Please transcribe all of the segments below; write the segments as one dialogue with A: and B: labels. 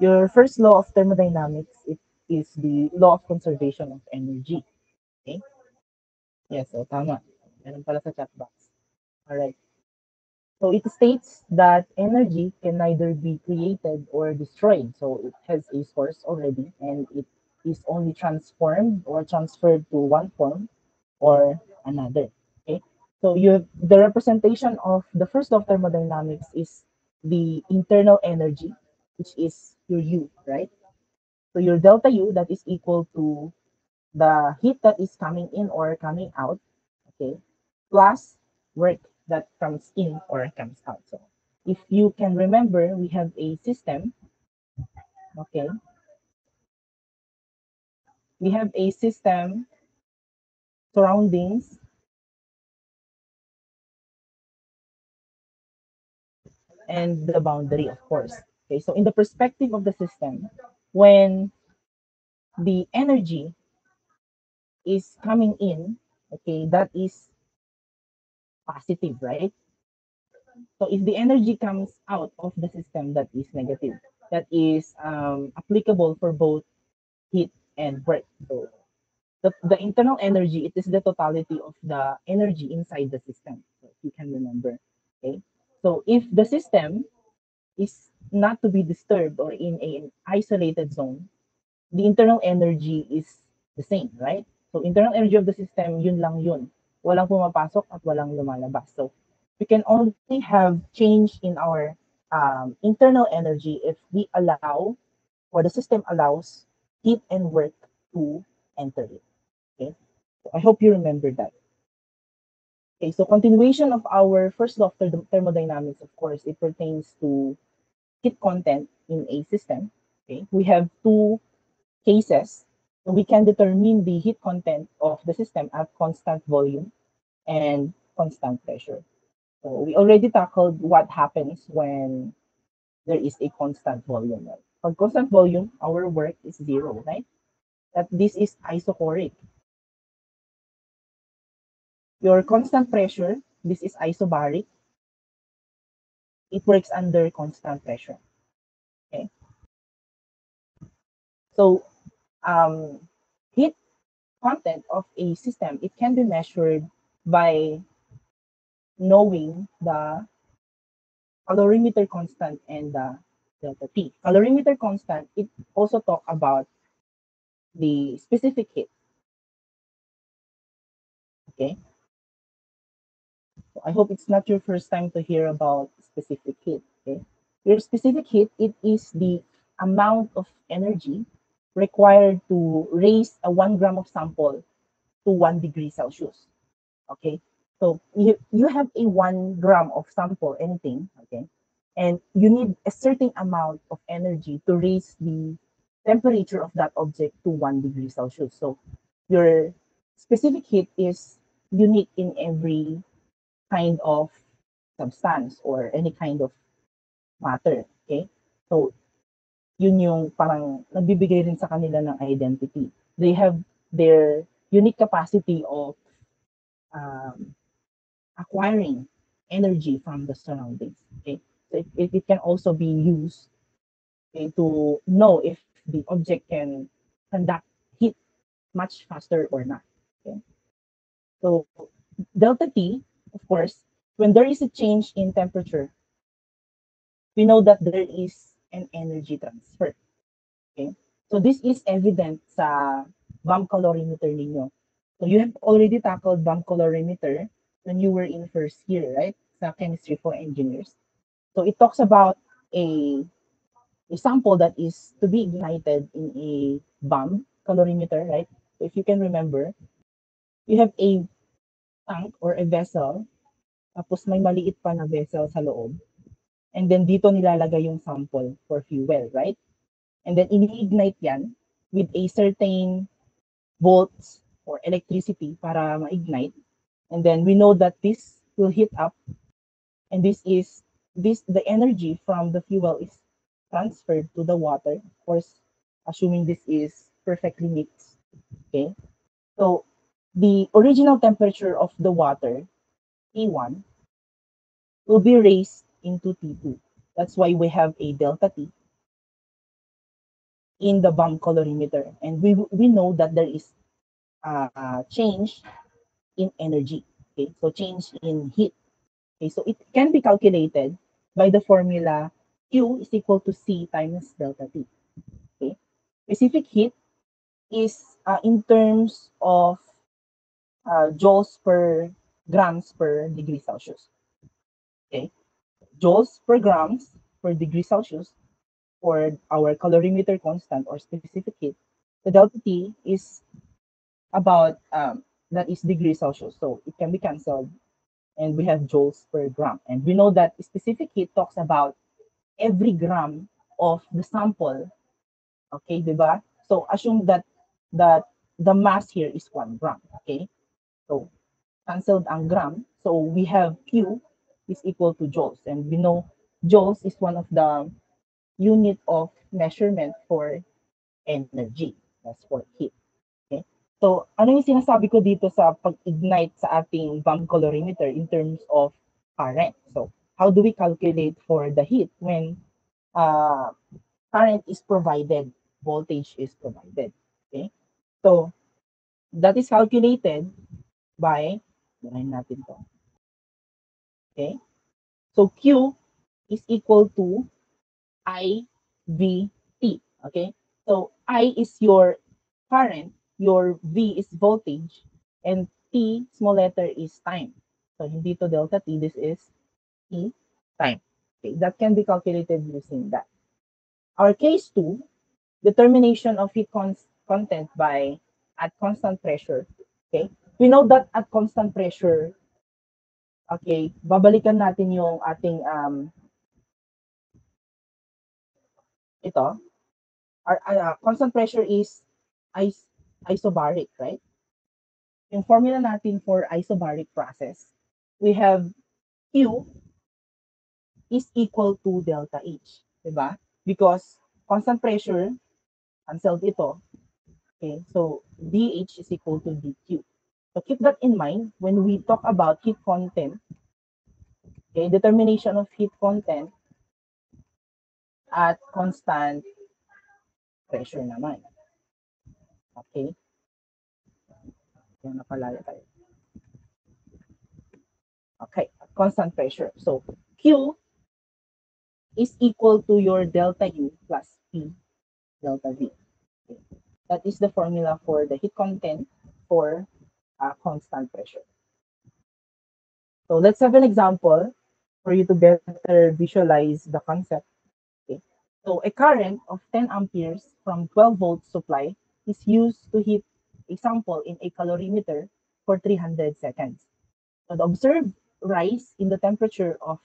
A: Your first law of thermodynamics, it is the law of conservation of energy. Okay? Yes, so tama. Meron pala sa chat box. Alright. So it states that energy can neither be created or destroyed. So it has a source already and it is only transformed or transferred to one form or another. Okay. So the representation of the first law of thermodynamics is the internal energy, which is your U, right? So your delta U that is equal to the heat that is coming in or coming out, okay, plus work that comes in or comes out. So if you can remember, we have a system, okay, we have a system surroundings and the boundary, of course. Okay, so in the perspective of the system, when the energy is coming in, okay, that is positive, right? So if the energy comes out of the system, that is negative. That is applicable for both heat and work. So the internal energy, it is the totality of the energy inside the system. So if you can remember. Okay. So if the system is not to be disturbed or in an isolated zone, the internal energy is the same, right? So internal energy of the system, yun lang yun. Walang pumapasok at walang lumalabas. So we can only have change in our internal energy if we allow or the system allows heat and work to enter it. Okay. So I hope you remember that. Okay, so continuation of our first law of thermodynamics, of course, it pertains to heat content in a system. Okay, we have two cases. We can determine the heat content of the system at constant volume and constant pressure. So we already tackled what happens when there is a constant volume. Right? For constant volume, our work is zero, right? That this is isochoric. Your constant pressure, this is isobaric. It works under constant pressure. Okay. So heat content of a system, it can be measured by knowing the calorimeter constant and the delta T. Calorimeter constant, it also talk about the specific heat. Okay. So I hope it's not your first time to hear about specific heat. Okay. Your specific heat, it is the amount of energy required to raise a 1 gram of sample to 1 degree Celsius. Okay. So you have a 1 gram of sample, anything, okay, and you need a certain amount of energy to raise the temperature of that object to 1 degree Celsius. So your specific heat is unique in every kind of substance or any kind of matter. Okay? So yun yung parang nagbibigay rin sa kanila ng identity. They have their unique capacity of um, acquiring energy from the surroundings. Okay, so it can also be used, okay, to know if the object can conduct heat much faster or not. Okay, so delta T, of course, when there is a change in temperature, we know that there is an energy transfer. Okay, so this is evident sa bomb calorimeter ninyo. So you have already tackled bomb calorimeter when you were in first year, right? Sa chemistry for engineers. So it talks about a sample that is to be ignited in a bomb calorimeter, right? So if you can remember, you have a tank or a vessel, tapos may maliit pa na vessel sa loob. And then dito nilalagay yung sample for fuel, right? And then ini-ignite yan with a certain volts or electricity para ma-ignite. And then we know that this will heat up and the energy from the fuel is transferred to the water, of course, assuming this is perfectly mixed. Okay. So the original temperature of the water, T1, will be raised into T2. That's why we have a delta T. in the bomb colorimeter. And we know that there is change in energy. Okay, so change in heat. Okay, so it can be calculated by the formula Q is equal to C times delta T. Okay, specific heat is in terms of joules per grams per degree Celsius. Okay, joules per grams per degree Celsius for our colorimeter constant or specific heat. The delta T is about that is degree Celsius, so it can be cancelled, and we have joules per gram. And we know that specific heat talks about every gram of the sample. Okay, diba? So assume that the mass here is 1 gram. Okay, so cancelled ang gram. So we have Q is equal to joules, and we know joules is one of the unit of measurement for energy. That's for heat. Okay? So, ano yung sinasabi ko dito sa pag-ignite sa ating bomb colorimeter in terms of current? So, how do we calculate for the heat when current is provided, voltage is provided? Okay? So, that is calculated by, gawin natin to. Okay? So, Q is equal to IVT. Okay? So, I is your current, your V is voltage, and T, small letter, is time. So, hindi to delta T, this is T, time. Okay, that can be calculated using that. Our case 2, determination of heat content by at constant pressure. Okay, we know that at constant pressure, okay, babalikan natin yung ating ito. Our constant pressure is isobaric, right? Yung formula natin for isobaric process, we have Q is equal to delta H, diba? Because constant pressure, cancelled ito, okay? So, dH is equal to dQ. So, keep that in mind when we talk about heat content, okay? Determination of heat content at constant pressure naman. Okay? Yan, napalaya tayo. Okay, constant pressure. So, Q is equal to your delta U plus P delta V. Okay. That is the formula for the heat content for constant pressure. So let's have an example for you to better visualize the concept. Okay. So a current of 10 amperes from 12 volts supply is used to heat a sample in a calorimeter for 300 seconds. So the observed rise in the temperature of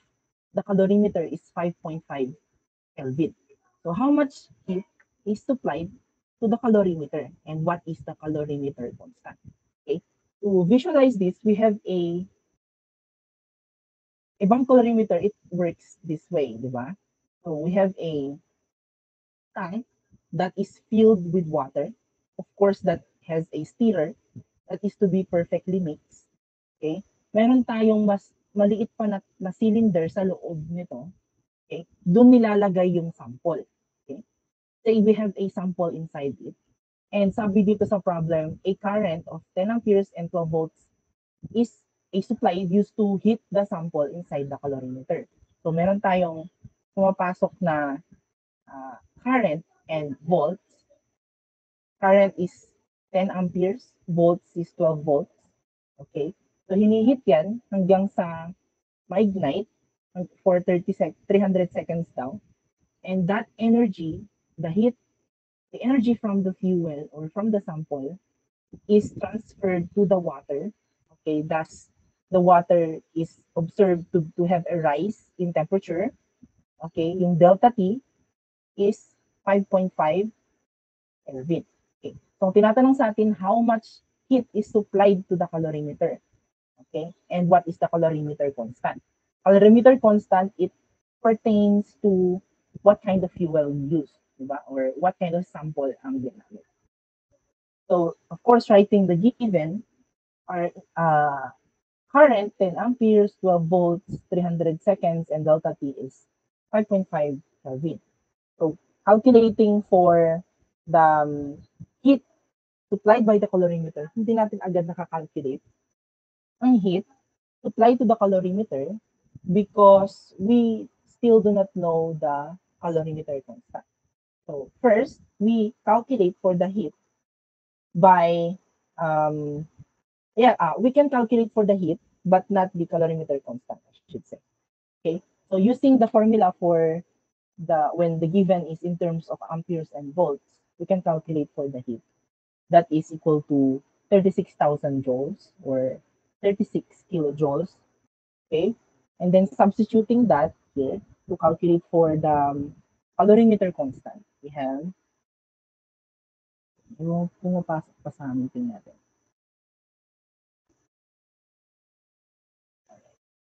A: the calorimeter is 5.5 Kelvin. So how much heat is supplied to the calorimeter, and what is the calorimeter constant? Okay. To visualize this, we have a bomb colorimeter. It works this way, di ba? So we have a tank that is filled with water. Of course, that has a stirrer that is to be perfectly mixed. Okay? Meron tayong mas maliit pa na cylinder sa loob nito. Okay? Doon nilalagay yung sample. Okay? Say we have a sample inside it. And sabi dito sa problem, a current of 10 amperes and 12 volts is a supply used to heat the sample inside the calorimeter. So meron tayong pumapasok na current and volts. Current is 10 amperes, volts is 12 volts. Okay? So hinihit yan hanggang sa ma-ignite for 300 seconds daw. And that energy, the heat, the energy from the fuel or from the sample is transferred to the water. Okay, thus the water is observed to have a rise in temperature. Okay, yung delta T is 5.5 Kelvin. Okay, so tinatanong sa atin how much heat is supplied to the calorimeter. Okay, and what is the calorimeter constant? Calorimeter constant, it pertains to what kind of fuel we use, diba? Or what kind of sample ang ginamit. So, of course, writing the given are current 10 amperes, 12 volts, 300 seconds, and delta T is 5.5 Kelvin. So, calculating for the heat supplied by the calorimeter, hindi natin agad nakakalculate ang heat supplied to the calorimeter because we still do not know the calorimeter constant. So first, we calculate for the heat by, we can calculate for the heat, but not the calorimeter constant, I should say. Okay, so using the formula for when the given is in terms of amperes and volts, we can calculate for the heat. That is equal to 36,000 joules or 36 kilojoules. Okay, and then substituting that here to calculate for the calorimeter constant, we have yung pumapasok pa sa meeting natin.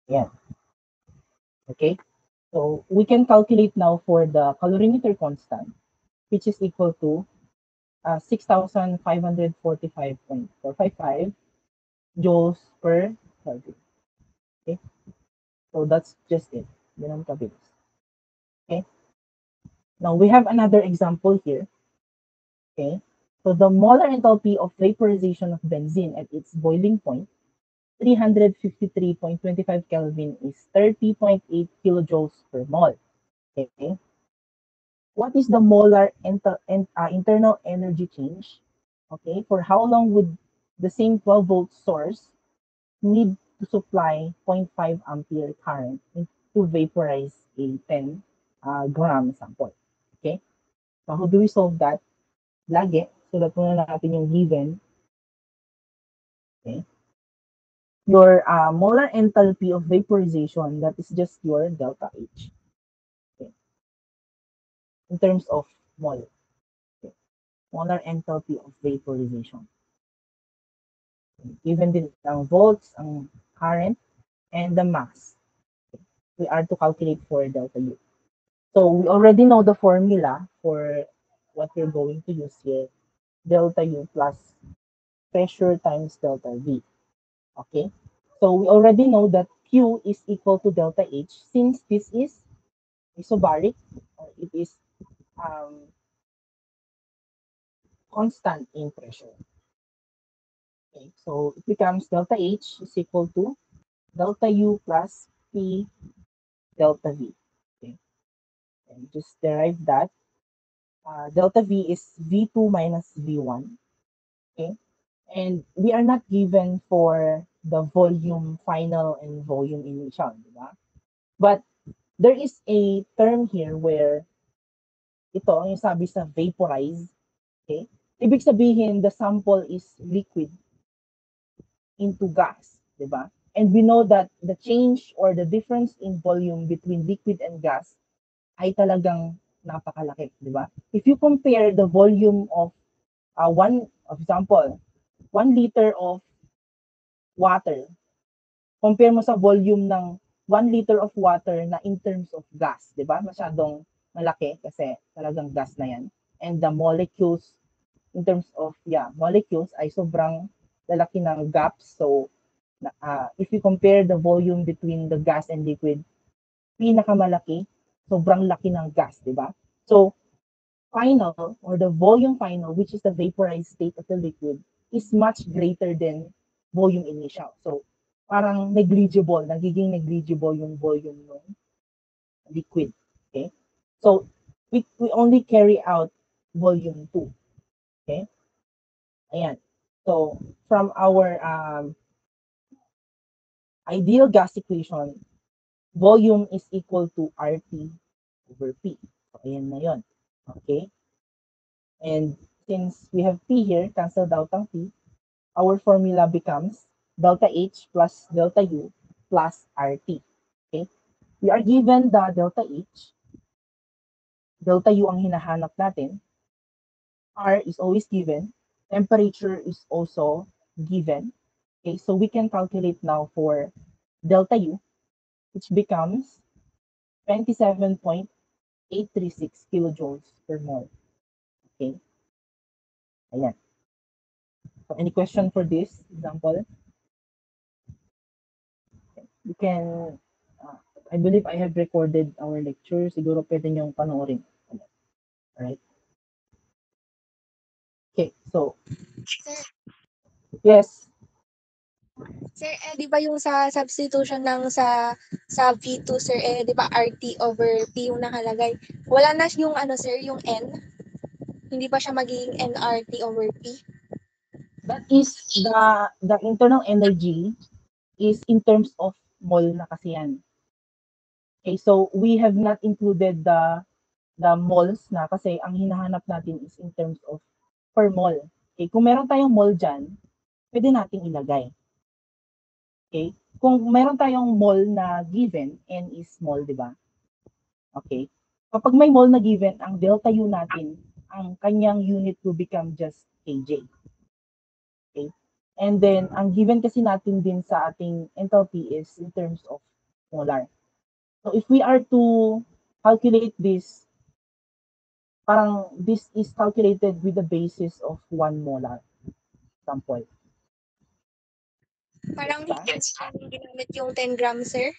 A: Yan. Okay, so we can calculate now for the calorimeter constant, which is equal to 6,545.455 joules per Kelvin. Okay, so that's just it. Yun ang kabilis. Okay, now we have another example here. Okay, so the molar enthalpy of vaporization of benzene at its boiling point, 353.25 Kelvin, is 30.8 kilojoules per mole. Okay, what is the molar internal energy change? Okay, for how long would the same 12-volt source need to supply 0.5 ampere current to vaporize a 10 gram sample? Okay, so how do we solve that? Lagi, sulat muna natin yung given. Okay, your molar enthalpy of vaporization, that is just your delta H. Okay, in terms of mole. Okay, molar enthalpy of vaporization. Given din ang volts, ang current, and the mass. We are to calculate for delta U. So we already know the formula for what we're going to use here. Delta U plus pressure times delta V. Okay? So we already know that Q is equal to delta H since this is isobaric, or it is constant in pressure. Okay, so it becomes delta H is equal to delta U plus P delta V. Okay, and just derive that. Delta V is V2 minus V1. Okay, and we are not given for the volume final and volume initial, diba? But there is a term here where ito, yung sabi sa vaporize, okay? Ibig sabihin, the sample is liquid into gas, diba? And we know that the change or the difference in volume between liquid and gas ay talagang napakalaki, diba? If you compare the volume of one, of example, 1 liter of water, compare mo sa volume ng 1 liter of water na in terms of gas, di ba? Masyadong malaki kasi talagang gas na yan. And the molecules, in terms of, molecules ay sobrang lalaki ng gaps. So, if you compare the volume between the gas and liquid, pinakamalaki, sobrang laki ng gas, di ba? So, final, or the volume final, which is the vaporized state of the liquid, is much greater than volume initial. So, parang negligible, nagiging negligible yung volume ng liquid. Okay? So, we only carry out volume 2. Okay? Ayan. So, from our ideal gas equation, volume is equal to RT over P. So, ayan na yun. Okay? And since we have P here, cancel out ang P, our formula becomes delta H plus delta U plus RT. Okay? We are given the delta H. Delta U ang hinahanap natin. R is always given. Temperature is also given. Okay, so we can calculate now for delta U, which becomes 27.836 kilojoules per mole. Okay. Ayan. So any question for this example? Okay. You can, I believe I have recorded our lecture. Siguro pwede niyong panoorin. Alright. So,
B: Sir,
A: yes,
B: sir, di ba yung sa substitution ng sa V2, sir, di ba RT over P yung nakalagay? Wala na yung ano, sir, yung N. Hindi pa siya magiging nRT over P.
A: that is the internal energy is in terms of mole na kasi yan. Okay, so we have not included the moles na kasi ang hinahanap natin is in terms of per mole. Okay, kung meron tayong mole dyan, pwede nating ilagay. Okay, kung meron tayong mole na given, n is small, di ba? Okay, kapag may mole na given, ang delta U natin, ang kanyang unit will become just kj. Okay, and then ang given kasi natin din sa ating enthalpy is in terms of molar. So if we are to calculate this, parang this is calculated with the basis of 1 molar sample.
B: Parang
A: Diba?
B: hindi ginamit yung 10 grams, sir.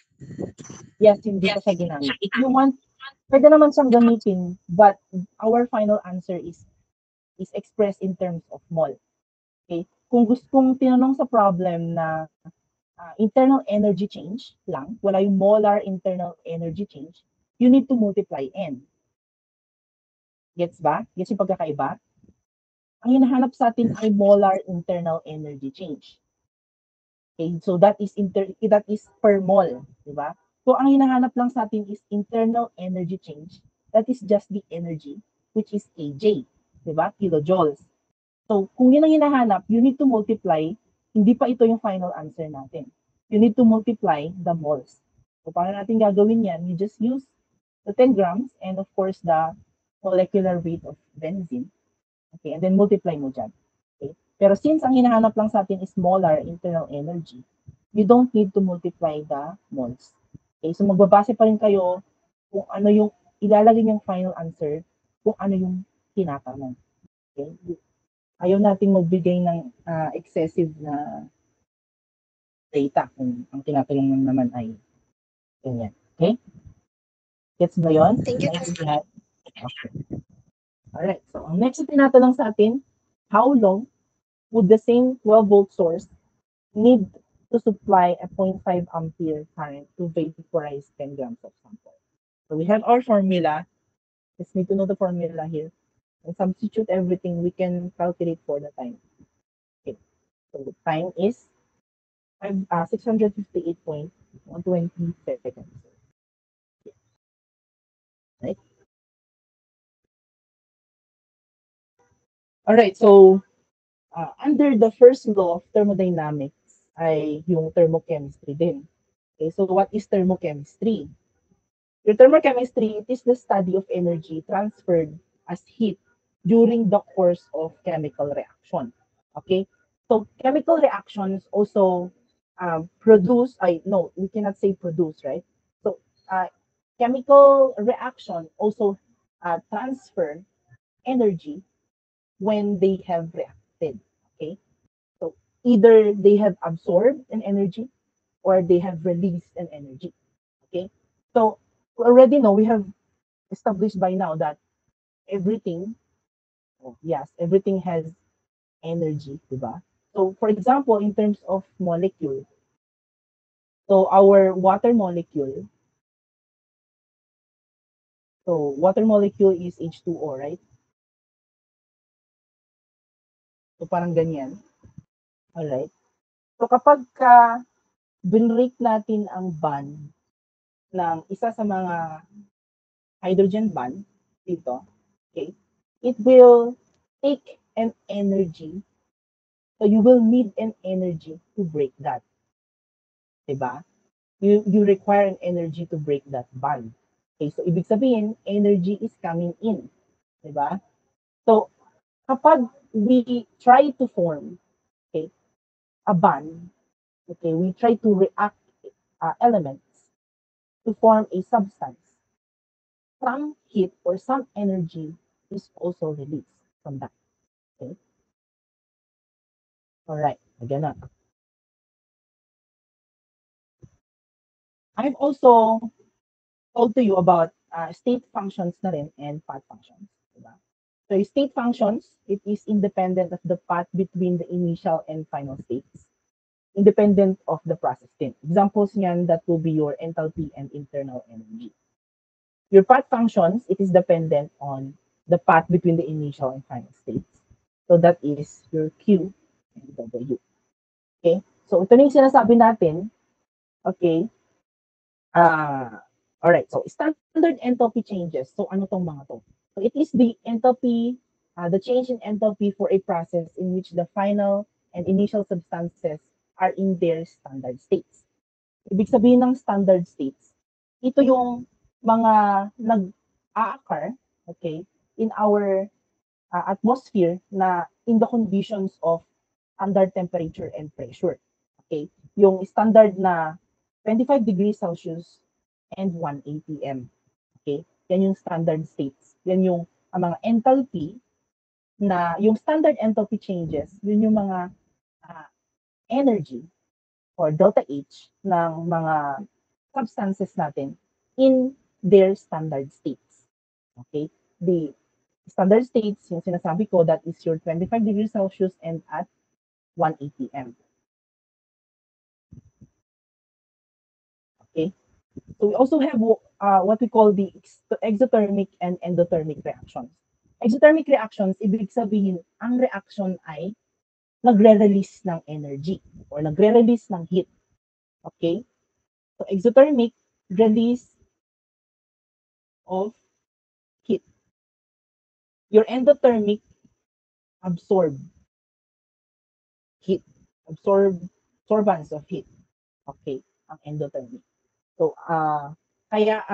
A: Yes, hindi pa siya ginamit. If you want, pwede naman siyang gamitin, but our final answer is expressed in terms of mol. Okay? Kung tinanong sa problem na internal energy change lang, wala yung molar internal energy change, you need to multiply n. Gets ba? Gets yung pagkakaiba? Ang hinahanap sa atin ay molar internal energy change. Okay, so that is per mole, di ba? So ang hinahanap lang sa atin is internal energy change. That is just the energy, which is kJ, di ba? Kilojoules. So kung yun ang hinahanap, you need to multiply. Hindi pa ito yung final answer natin. You need to multiply the moles. So paano natin gagawin yan? You just use the 10 grams and of course the molecular weight of benzene. Okay, and then multiply mo dyan. Okay? Pero since ang hinahanap lang sa atin is molar internal energy, you don't need to multiply the moles. Okay, so magbabase pa rin kayo kung ano yung ilalagay yung final answer, kung ano yung tinatanong. Okay? Ayaw nating magbigay ng excessive na data kung ang tinatanong naman ay ganyan. Okay? Gets ba yun?
B: Thank you.
A: Naintindihan? Okay. Alright, so ang next na tinatanong sa atin, how long would the same 12-volt source need to supply a 0.5 ampere current to vaporize 10 grams of sample? So we have our formula. Just need to know the formula here. And substitute everything, we can calculate for the time. Okay. So the time is 658.120 seconds. Right? All right, so under the first law of thermodynamics ay yung thermochemistry din. Okay, so what is thermochemistry? Your thermochemistry, it is the study of energy transferred as heat during the course of chemical reaction. Okay, so chemical reactions also we cannot say produce, right? So chemical reaction also transfer energy when they have reacted. Okay, so either they have absorbed an energy or they have released an energy. Okay, so we already know, we have established by now that everything, yes, everything has energy, diba? So for example, in terms of molecule, so our water molecule, so water molecule is H2O, right? So parang ganyan. Alright. So kapag binrake natin ang bond ng isa sa mga hydrogen bond dito, okay, it will take an energy. So you will need an energy to break that. Diba? You require an energy to break that bond. Okay, so ibig sabihin, energy is coming in. Diba? So kapag we try to form, okay, a bond, okay, we try to react elements to form a substance, some heat or some energy is also released from that. Okay? All right, again na. I've also told to you about state functions na rin and path functions. Diba? So yung state functions, it is independent of the path between the initial and final states. Independent of the process din. Examples niyan, that will be your enthalpy and internal energy. Your path functions, it is dependent on the path between the initial and final states. So that is your Q and W. Okay? So ito na yung sinasabi natin. Okay? Alright, so standard enthalpy changes. So ano tong mga to? So it is the enthalpy, the change in enthalpy for a process in which the final and initial substances are in their standard states. Ibig sabihin ng standard states, ito yung mga nag-a-occur, okay, in our atmosphere na in the conditions of standard temperature and pressure. Okay? Yung standard na 25 degrees Celsius and 1 atm. Okay? Yan yung standard states. Yan yung mga enthalpy na yung standard enthalpy changes, yun yung mga energy or delta H ng mga substances natin in their standard states. Okay? The standard states, yung sinasabi ko, that is your 25 degrees Celsius and at 1 atm. Okay? So we also have what we call the exothermic and endothermic reactions. Exothermic reactions, ibig sabihin, ang reaction ay nagre-release ng energy or nagre-release ng heat. Okay? So exothermic, release of heat. Your endothermic, absorb heat. Absorbance of heat. Okay? Ang endothermic. So, kaya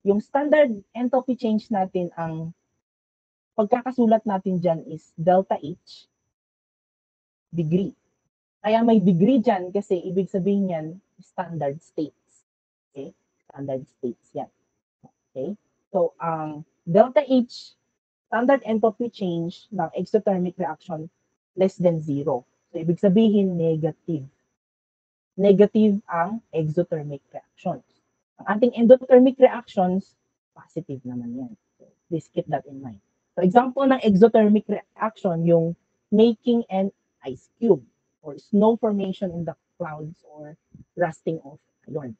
A: yung standard enthalpy change natin, ang pagkakasulat natin dyan is delta H degree. Kaya may degree dyan kasi ibig sabihin yan standard states. Okay? Standard states yan. Okay? So, ang delta H standard enthalpy change ng exothermic reaction less than 0. So, ibig sabihin negative. Negative ang exothermic reactions. Ang ating endothermic reactions, positive naman yan. So, please keep that in mind. So, example ng exothermic reaction, yung making an ice cube or snow formation in the clouds or rusting of iron.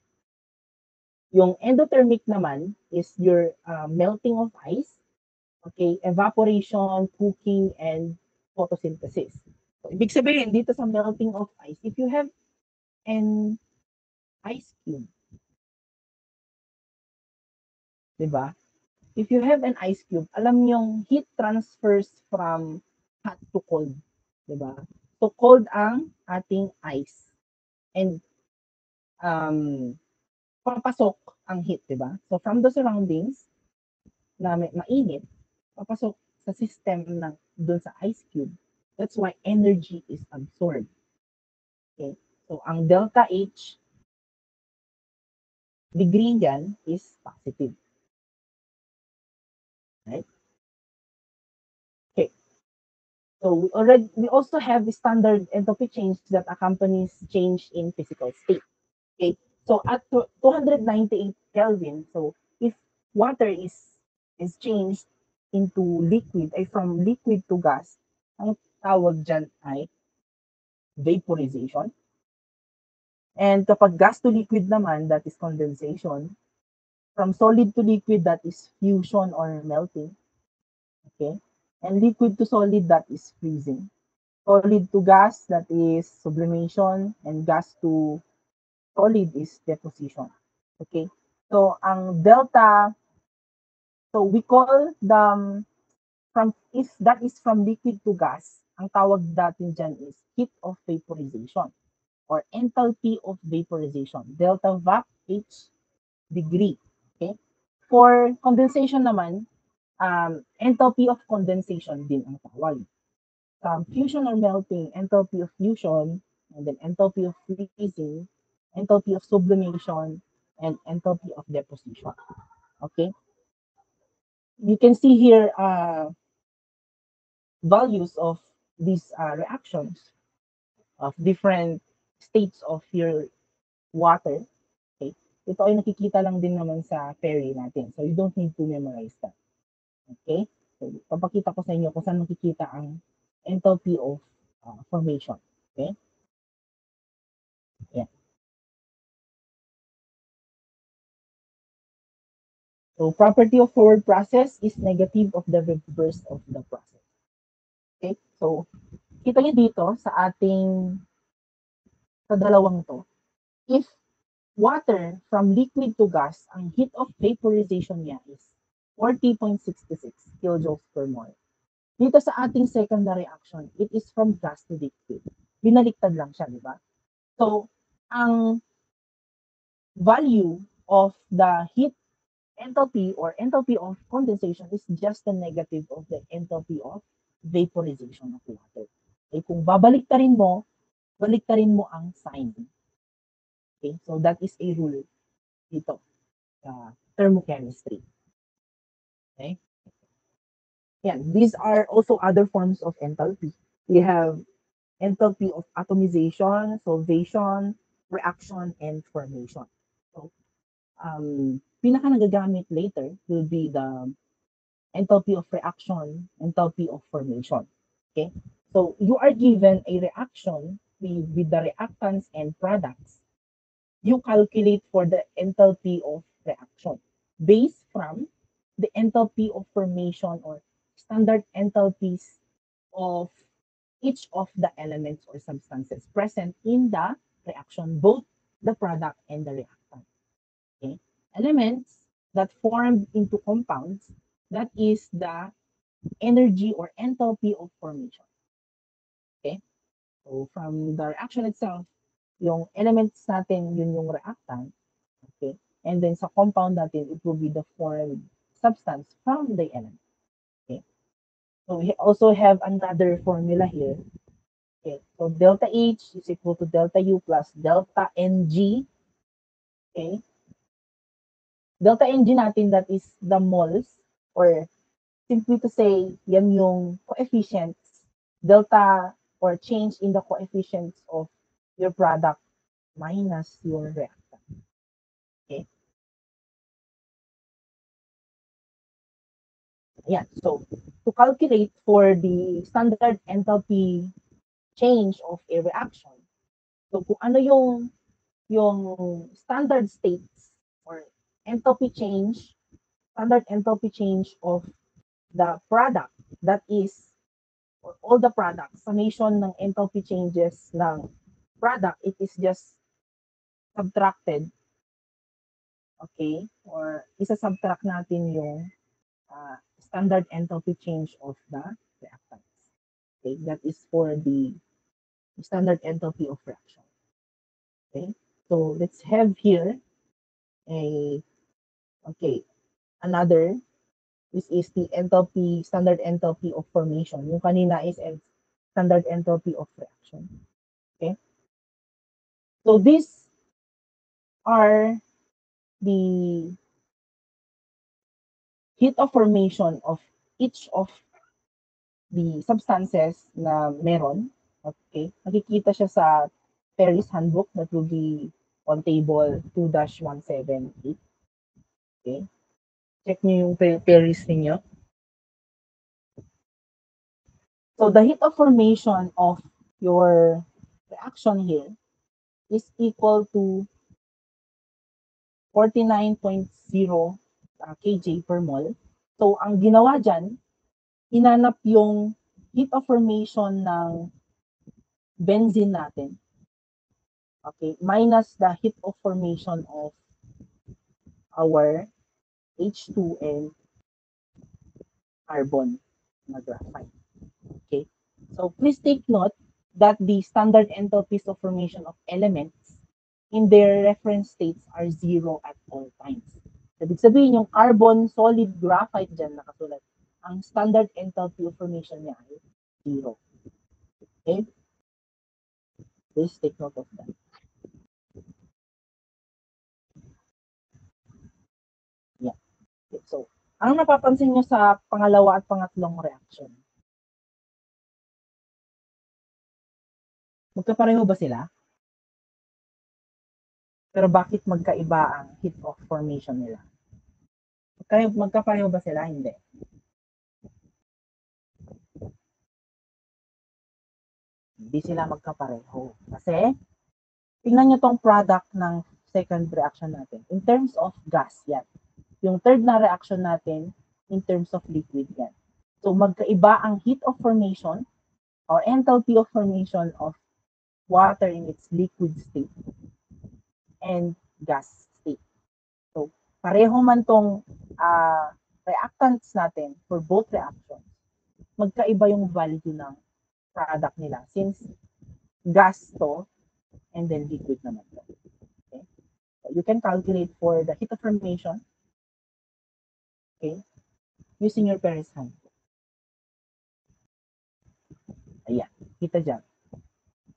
A: Yung endothermic naman is your melting of ice, okay, evaporation, cooking, and photosynthesis. So, ibig sabihin, dito sa melting of ice, if you have an ice cube, diba? If you have an ice cube, alam yung heat transfers from hot to cold, diba? So cold ang ating ice. And papasok ang heat, diba? So from the surroundings na mainit, papasok sa system ng doon sa ice cube. That's why energy is absorbed. Okay? So ang delta H degree dyan is positive. Right? Okay. So we also have the standard enthalpy change that accompanies change in physical state. Okay. So at 298 Kelvin, so if water is changed into liquid, ay from liquid to gas, ang tawag dyan ay vaporization. And kapag gas to liquid naman, that is condensation. From solid to liquid, that is fusion or melting. Okay. And liquid to solid, that is freezing. Solid to gas, that is sublimation. And gas to solid is deposition. Okay. So, ang delta, so we call the, if that is from liquid to gas, ang tawag natin dyan is heat of vaporization or enthalpy of vaporization. Delta VAP H degree. Okay. For condensation naman, enthalpy of condensation din ang tawag. Fusion or melting, enthalpy of fusion, and then enthalpy of freezing, enthalpy of sublimation, and enthalpy of deposition. Okay? You can see here values of these reactions of different states of your water. Okay? Ito ay nakikita lang din naman sa Perry natin. So you don't need to memorize that. Okay? So, papakita ko sa inyo kung saan makikita ang enthalpy of formation. Okay? Yan. So, property of forward process is negative of the reverse of the process. Okay? So, kita niyo dito sa ating sa dalawang to, if water from liquid to gas, ang heat of vaporization niya is 40.66 kilojoules per mole. Dito sa ating secondary reaction, it is from gas to liquid. Binaliktad lang siya, di ba? So, ang value of the heat enthalpy or enthalpy of condensation is just the negative of the enthalpy of vaporization of water. Okay, kung babaliktarin mo ang sign. Okay, so that is a rule dito sa thermochemistry. Okay? Yeah, these are also other forms of enthalpy. We have enthalpy of atomization, solvation, reaction, and formation. So, pinaka nagagamit later will be the enthalpy of reaction, enthalpy of formation. Okay? So, you are given a reaction with the reactants and products. You calculate for the enthalpy of reaction based from the enthalpy of formation or standard enthalpies of each of the elements or substances present in the reaction, both the product and the reactant. Okay? Elements that form into compounds, that is the energy or enthalpy of formation. Okay? So from the reaction itself, yung elements natin, yun yung reactant. Okay? And then sa compound natin, it will be the formed substance from the element. Okay? So we also have another formula here. Okay, so delta H is equal to delta U plus delta Ng. Okay. Delta Ng natin, that is the moles, or simply to say, yan yung coefficients, delta or change in the coefficients of your product minus your reactant. Okay. Yeah, so to calculate for the standard enthalpy change of a reaction, so kung ano yung standard states or enthalpy change, standard enthalpy change of the product, that is, for all the products, summation ng enthalpy changes ng product, it is just subtracted, okay? Or isa-subtract natin yung standard enthalpy change of the reactants. Okay, that is for the standard enthalpy of reaction. Okay, so let's have here another. This is the enthalpy, standard enthalpy of formation. Yung kanina is standard enthalpy of reaction. Okay, so these are the heat of formation of each of the substances na meron. Okay, makikita siya sa Paris Handbook that will be on table 2-178. Okay, check niyo yung Paris ninyo. So the heat of formation of your reaction here is equal to 49.0 kJ per mole. So ang ginawa dyan, hinanap yung heat of formation ng benzene natin. Okay, minus the heat of formation of our H2 and carbon na graphite. Okay, so please take note that the standard enthalpies of formation of elements in their reference states are zero at all times. Ibig sabihin, yung carbon, solid, graphite dyan nakasulat, ang standard enthalpy of formation niya ay zero. Okay? Please take note of that. Yeah. Okay. So, anong napapansin nyo sa pangalawa at pangatlong reaction? Magkapareho ba sila? Pero bakit magkaiba ang heat of formation nila? Magkapareho ba sila? Hindi. Hindi sila magkapareho. Kasi, tingnan nyo tong product ng second reaction natin. In terms of gas, yan. Yung third na reaction natin, in terms of liquid, yan. So, magkaiba ang heat of formation or enthalpy of formation of water in its liquid state and gas state. So, pareho man tong reactants natin for both reactions, magkaiba yung value ng product nila since gas to and then liquid naman to. Okay? So, you can calculate for the heat of formation, okay, using your Paris hand. Ayan, kita dyan.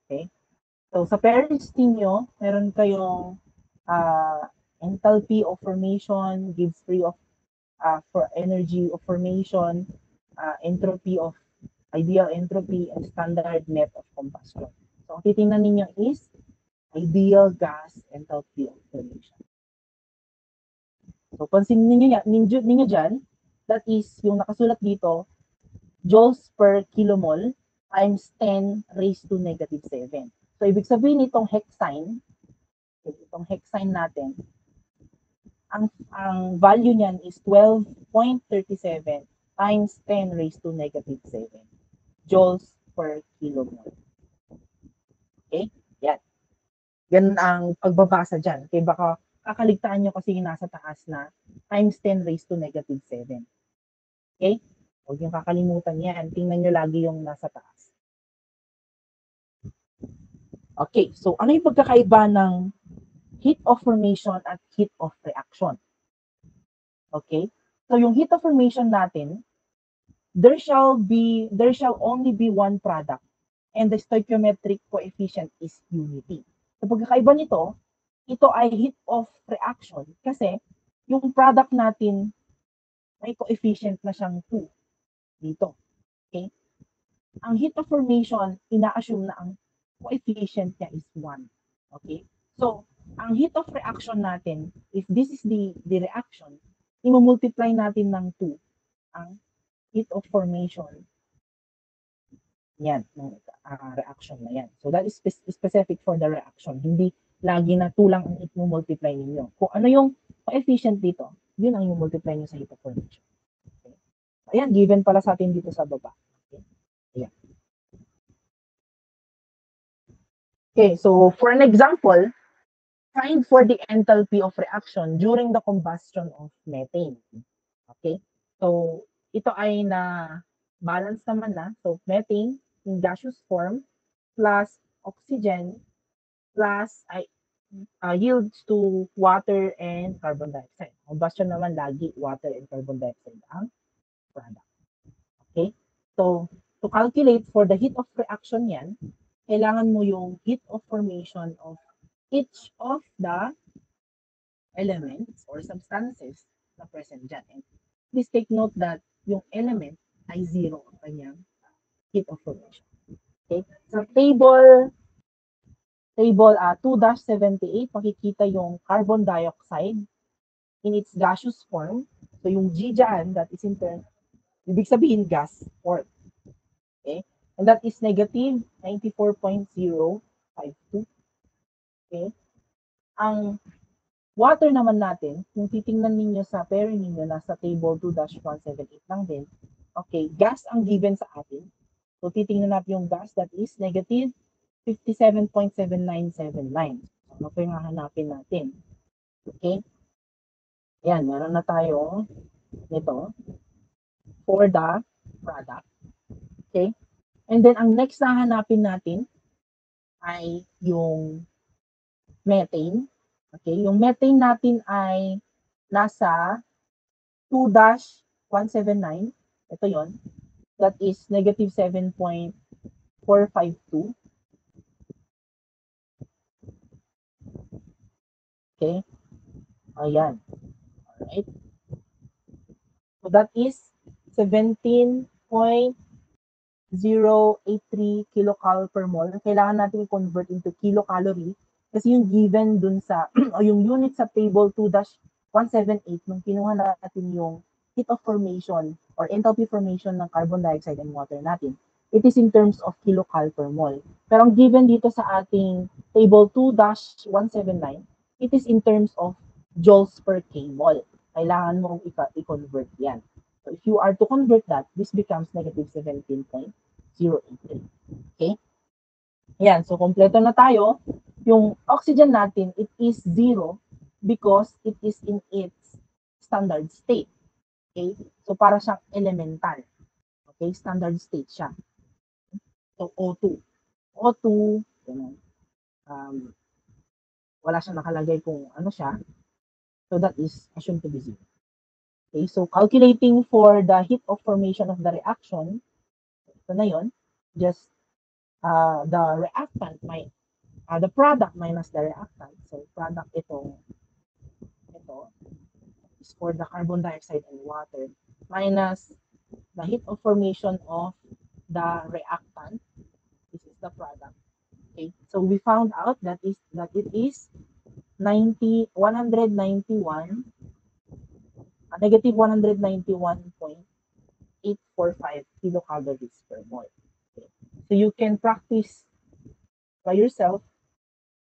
A: Okay? So, sa Paris ninyo, meron kayong enthalpy of formation gives free of for energy of formation, entropy of ideal entropy, and standard net of combustion. So, ang titingnan ninyo is ideal gas enthalpy of formation. So, pansinin ninyo dyan, that is yung nakasulat dito, joules per kilomole times 10 raised to negative 7. So, ibig sabihin itong hexane natin, ang value niyan is 12.37 times 10 raised to negative 7 joules per kilomole. Okay? Yan. Yan ang pagbabasa dyan. Okay, baka kakaligtaan nyo kasi yung nasa taas na times 10 raised to negative 7. Okay? Huwag yung kakalimutan yan. Tingnan nyo lagi yung nasa taas. Okay, so ano yung pagkakaiba ng heat of formation at heat of reaction? Okay? So yung heat of formation natin, there shall only be one product and the stoichiometric coefficient is unity. So pagkakaiba nito, ito ay heat of reaction kasi yung product natin may coefficient na siyang 2 dito. Okay? Ang heat of formation, ina-assume na ang coefficient niya is 1. Okay? So, ang heat of reaction natin, if this is the reaction, i-multiply natin ng 2 ang heat of formation. Yan, ng reaction na yan. So, that is specific for the reaction. Hindi lagi na 2 lang ang i-multiply ninyo. Kung ano yung coefficient dito, yun ang i-multiply nyo sa heat of formation. Okay. Ayan, given pala sa atin dito sa baba. Okay. Ayan. Okay, so for an example, find for the enthalpy of reaction during the combustion of methane. Okay, so ito ay na-balance naman na. So methane in gaseous form plus oxygen plus yields to water and carbon dioxide. Combustion naman lagi water and carbon dioxide ang product. Okay, so to calculate for the heat of reaction yan, kailangan mo yung heat of formation of each of the elements or substances na present dyan. And please take note that yung element ay 0 ang kanyang heat of formation. Okay? Sa table 2-78, makikita yung carbon dioxide in its gaseous form. So yung G dyan, that is in turn, ibig sabihin gas form. Okay? And that is negative 94.052. Okay? Ang water naman natin, kung titingnan ninyo sa pairing ninyo, nasa table 2-178 lang din. Okay, gas ang given sa atin. So, titingnan natin yung gas, that is negative 57.7979. So, ano po yung hahanapin natin? Okay? Ayan, meron na tayo nito for the product. Okay? And then, ang next na hanapin natin ay yung methane. Okay, yung methane natin ay nasa 2-179. Ito yon. That is negative 7.452. Okay. Ayan. Alright. So that is 17.083 kilocal per mole. Kailangan natin i-convert into kilocalorie kasi yung given dun sa, o yung unit sa table 2-178, nung kinuha natin yung heat of formation or enthalpy formation ng carbon dioxide and water natin, it is in terms of kilocal per mole. Pero ang given dito sa ating table 2-179, it is in terms of joules per k-mole. Kailangan mo i-convert yan. So if you are to convert that, this becomes negative 17.083. Okay? Yan, so kompleto na tayo. Yung oxygen natin, it is 0 because it is in its standard state. Okay? So para siyang elemental. Okay? Standard state siya. So O2. O2, ganun. Wala siyang nakalagay kung ano siya. So that is assumed to be 0. Okay, so calculating for the heat of formation of the reaction, ito na yun, just the reactant, the product minus the reactant. So product ito is for the carbon dioxide and water minus the heat of formation of the reactant. This is the product. Okay, so we found out that it is 191 negative 191.845 kilocalories per mole. Okay. So you can practice by yourself,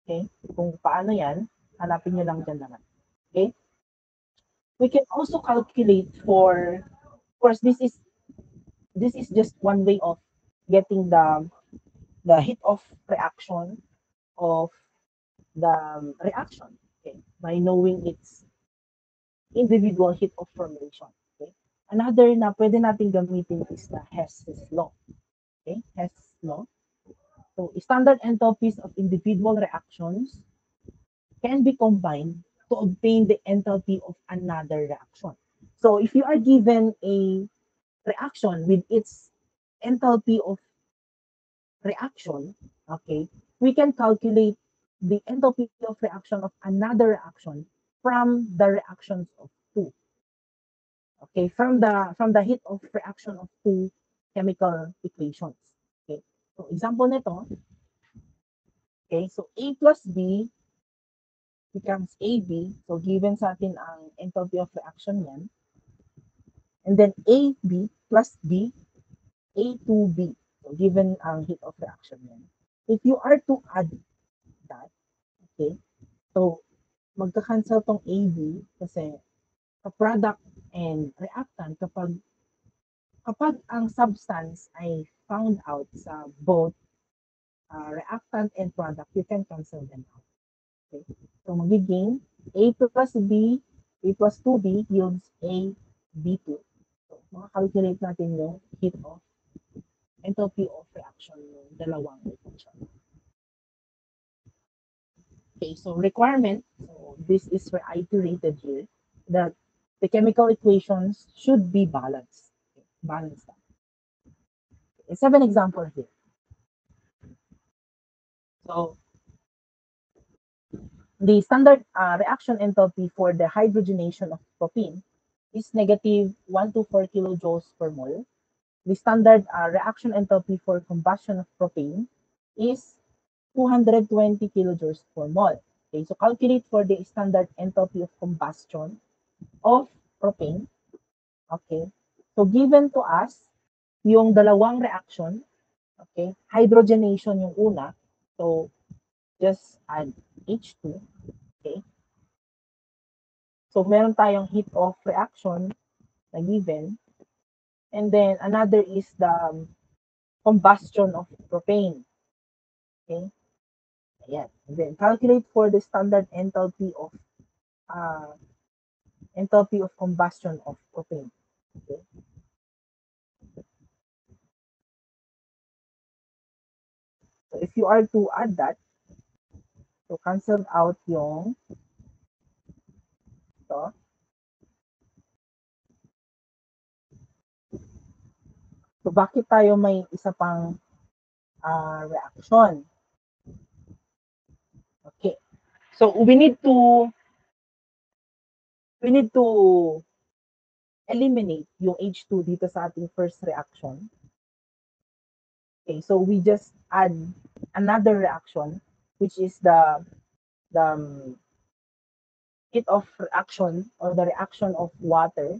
A: okay, kung paano yan, hanapin nyo lang dyan naman. Okay? We can also calculate for, of course, this is just one way of getting the heat of reaction of the reaction, okay, by knowing its individual heat of formation. Okay? Another na pwede natin gamitin is the Hess's law. Okay? Hess's law. So, standard enthalpies of individual reactions can be combined to obtain the enthalpy of another reaction. So, if you are given a reaction with its enthalpy of reaction, okay, we can calculate the enthalpy of reaction of another reaction from the reactions of two. Okay, from the heat of reaction of two chemical equations. Okay, so example nito, okay, so A plus B becomes AB. So given sa atin ang enthalpy of reaction yan. And then AB plus B, A2B. So given ang heat of reaction yan. If you are to add that, okay, so magka-cancel tong AB kasi ka-product and reactant kapag ang substance ay found out sa both reactant and product, you can cancel them out. Okay? So magiging A plus B, A plus 2B yields A, B2. So makakalculate natin yung heat of enthalpy of reaction ng dalawang equation. Okay, so requirement, so this is reiterated here, that the chemical equations should be balanced. Okay, balanced. Let's have an example here. So the standard reaction enthalpy for the hydrogenation of propene is negative 124 kilojoules per mole. The standard reaction enthalpy for combustion of propane is 220 kilojoules per mole. Okay, so calculate for the standard enthalpy of combustion of propane. Okay, so given to us yung dalawang reaction, okay, hydrogenation yung una, so just add H2, okay. So meron tayong heat of reaction na given, and then another is the combustion of propane. Okay? Ayan. And then calculate for the standard enthalpy of combustion of propane. Okay? So if you are to add that, so cancel out yung ito. So bakit tayo may isa pang reaction? Okay. So we need to eliminate yung H2 dito sa ating first reaction. Okay, so we just add another reaction, which is the heat of reaction or the reaction of water,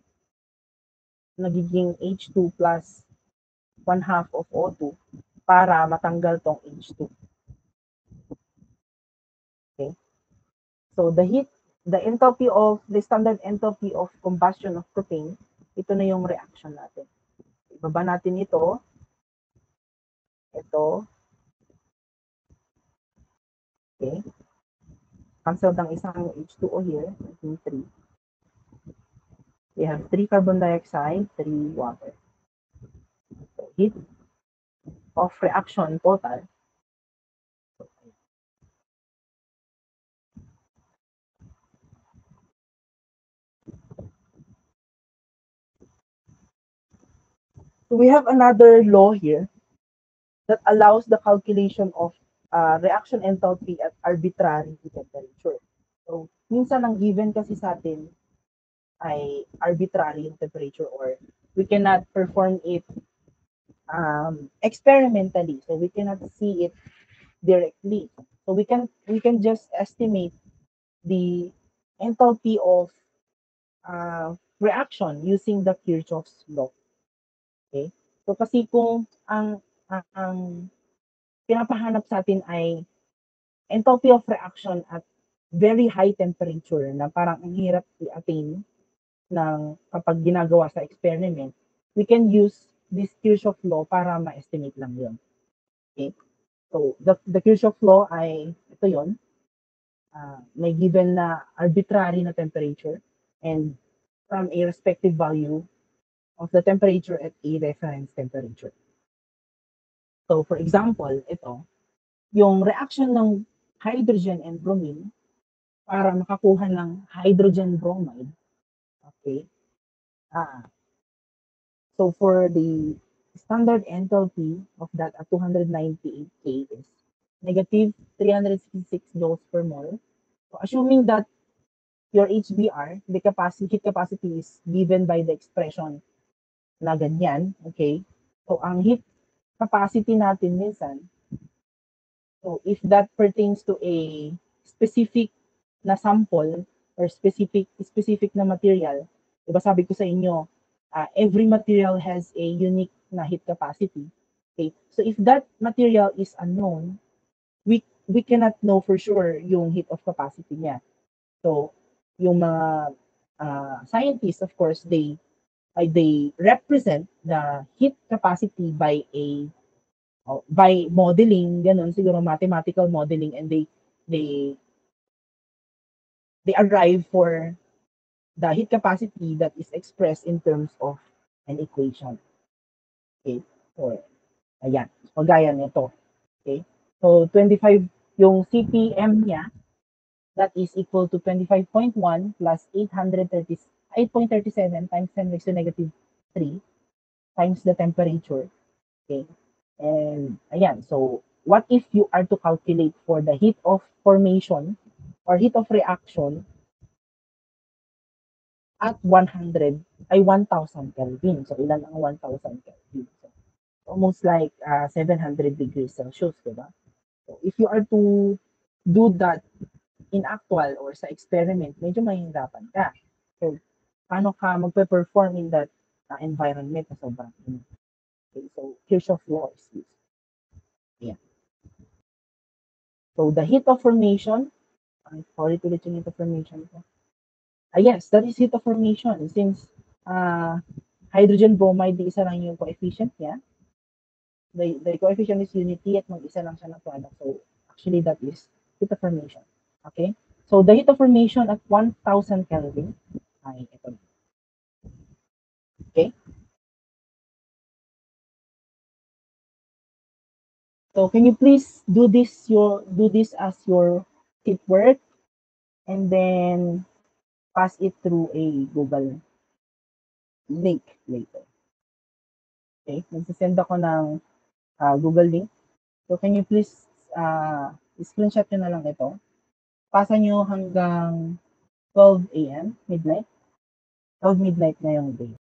A: nagiging H2 plus 1/2 of O2 para matanggal tong H2. Okay? So the standard enthalpy of combustion of propane, ito na yung reaction natin. Ibaba natin ito. Okay. Cancel ng isang H2O here, 3. We have 3 carbon dioxide, 3 water. So heat of reaction total. So we have another law here that allows the calculation of reaction enthalpy at arbitrary temperature. So, minsan ang given kasi sa atin ay arbitrary temperature, or we cannot perform it experimentally. So, we cannot see it directly. So, we can just estimate the enthalpy of reaction using the Kirchhoff's law. Okay? So, kasi kung ang pinapahanap sa atin ay enthalpy of reaction at very high temperature na parang ang hirap i-attain ng kapag ginagawa sa experiment, we can use this Kirchhoff law para ma-estimate lang yun. Okay? So, the Kirchhoff law ay ito yun. May given na arbitrary na temperature and from a respective value of the temperature at a reference temperature. So, for example, ito, yung reaction ng hydrogen and bromine para makakuha ng hydrogen bromide. Okay. So for the standard enthalpy of that at 298 K is negative 366 joules per mole. So assuming that your HBR, the heat capacity is given by the expression na ganyan, okay? So ang heat capacity natin minsan, so if that pertains to a specific na sample or specific na material, diba sabi ko sa inyo, every material has a unique na heat capacity. Okay? So if that material is unknown, we cannot know for sure yung heat of capacity niya. So yung mga scientists, of course, they represent the heat capacity by modeling, ganun, siguro mathematical modeling, and they arrive for the heat capacity that is expressed in terms of an equation. Okay? So, ayan. So, gaya nito. Okay? So, 25, yung CPM niya, that is equal to 25.1 plus 8.37 times 10 raised to negative 3 times the temperature. Okay? And, ayan. So, what if you are to calculate for the heat of formation or heat of reaction at 100 ay 1,000 Kelvin. So, ilan ang 1,000 Kelvin? So, almost like 700 degrees Celsius, diba? So, if you are to do that in actual or sa experiment, medyo mahihirapan ka. So, paano ka magpe-perform in that environment na sobrang init? Okay, so, Kirchhoff law is used. Yeah. So, the heat of formation, sorry ulit yung heat of formation ko. Yes, that is heat of formation. Since hydrogen bromide, isa lang yung coefficient niya. The coefficient is unity at mag-isa lang siya na product. So, actually, that is heat of formation. Okay? So, the heat of formation at 1,000 Kelvin ay ito. Okay? So, can you please do this as your tip work and then pass it through a Google link later. Okay? Magsasend ako ng Google link. So, can you please screenshot nyo na lang ito. Pasa nyo hanggang 12 a.m. midnight. 12 midnight na yung day.